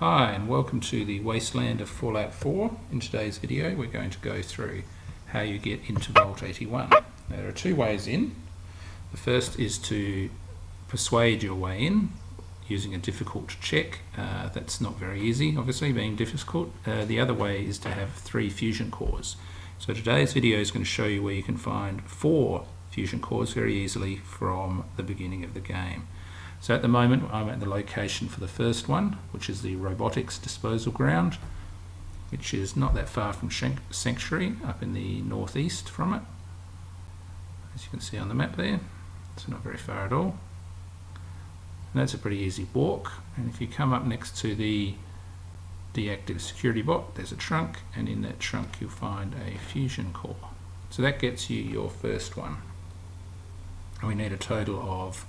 Hi and welcome to the wasteland of Fallout 4. In today's video we're going to go through how you get into Vault 81. Now there are two ways in. The first is to persuade your way in using a difficult check. That's not very easy, obviously, being difficult. The other way is to have 3 fusion cores. So today's video is going to show you where you can find 4 fusion cores very easily from the beginning of the game. So at the moment I'm at the location for the first one, which is the Robotics disposal ground, which is not that far from Sanctuary, up in the northeast from it. As you can see on the map there, it's not very far at all. And that's a pretty easy walk, and if you come up next to the deactive security bot, there's a trunk, and in that trunk you'll find a fusion core. So that gets you your first one. And we need a total of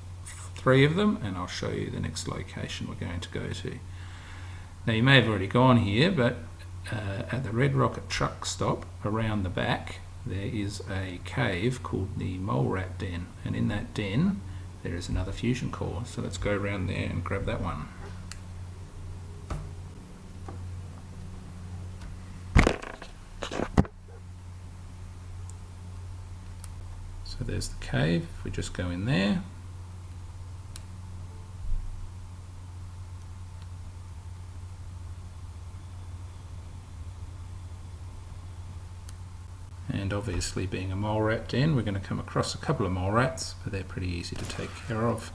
3 of them, and I'll show you the next location we're going to go to. Now you may have already gone here, but at the Red Rocket truck stop around the back there is a cave called the Mole Rat Den, and in that den there is another fusion core. So let's go around there and grab that one. So there's the cave. If we just go in there, and obviously being a mole rat den, we're going to come across a couple of mole rats, but they're pretty easy to take care of.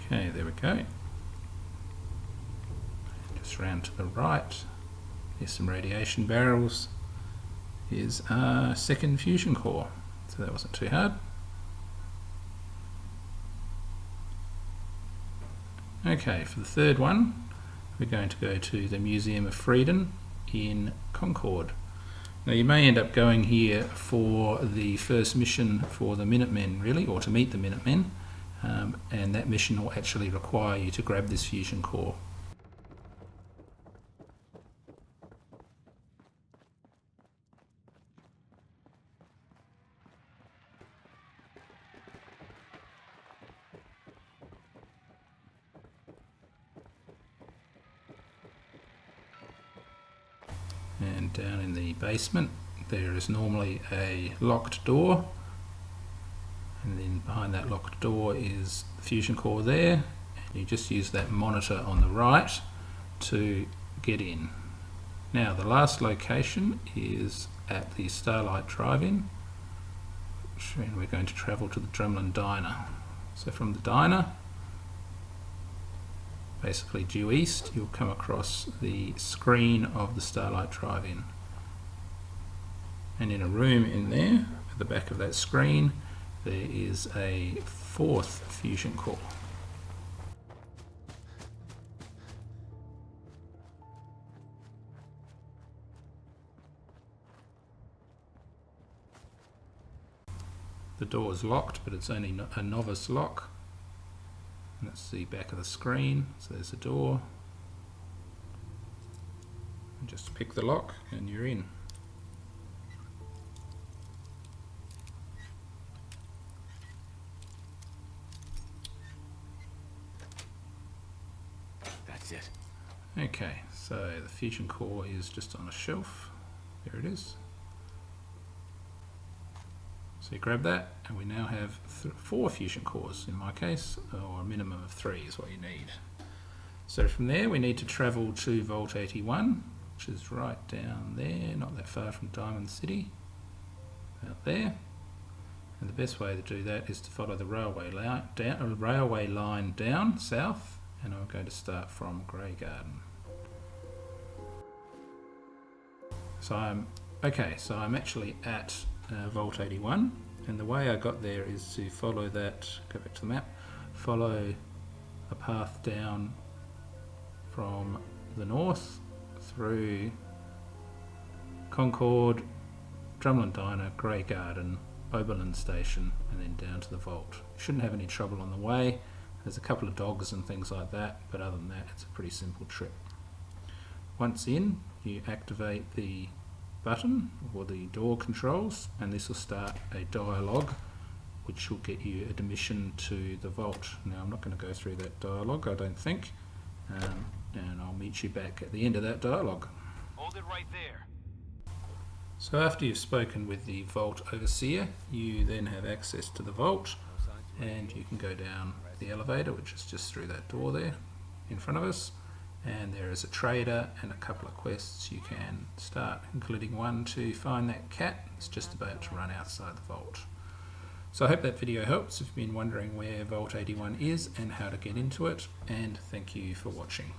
Okay, there we go. Just round to the right, here's some radiation barrels. Here's our second fusion core, so that wasn't too hard. Okay, for the third one, we're going to go to the Museum of Freedom in Concord. Now you may end up going here for the first mission for the Minutemen, really, or to meet the Minutemen, and that mission will actually require you to grab this fusion core. And down in the basement there is normally a locked door, and then behind that locked door is the fusion core there, and you just use that monitor on the right to get in. Now the last location is at the Starlight Drive-in, and we're going to travel to the Drumlin Diner. So from the diner, basically due east, you'll come across the screen of the Starlight Drive-in, and in a room in there at the back of that screen there is a 4th fusion core. The door is locked, but it's only a novice lock. And that's the back of the screen, so there's a door. And just pick the lock and you're in. That's it. Okay, so the fusion core is just on a shelf. There it is. So you grab that, and we now have 4 fusion cores in my case, or a minimum of 3 is what you need. So from there we need to travel to Vault 81, which is right down there, not that far from Diamond City, out there. And the best way to do that is to follow the railway line down south, and I'm going to start from Grey Garden. So I'm actually at Vault 81, and the way I got there is to follow that, go back to the map, follow a path down from the north through Concord, Drumlin Diner, Grey Garden, Oberlin Station, and then down to the vault. You shouldn't have any trouble on the way. There's a couple of dogs and things like that, but other than that it's a pretty simple trip. Once in, you activate the button or the door controls, and this will start a dialogue which will get you admission to the vault. Now I'm not going to go through that dialogue, I don't think, and I'll meet you back at the end of that dialogue. Hold it right there. So after you've spoken with the vault overseer, you then have access to the vault, and you can go down the elevator, which is just through that door there in front of us, and there is a trader and a couple of quests you can start, including one to find that cat that's just about to run outside the vault. So I hope that video helps if you've been wondering where Vault 81 is and how to get into it, and thank you for watching.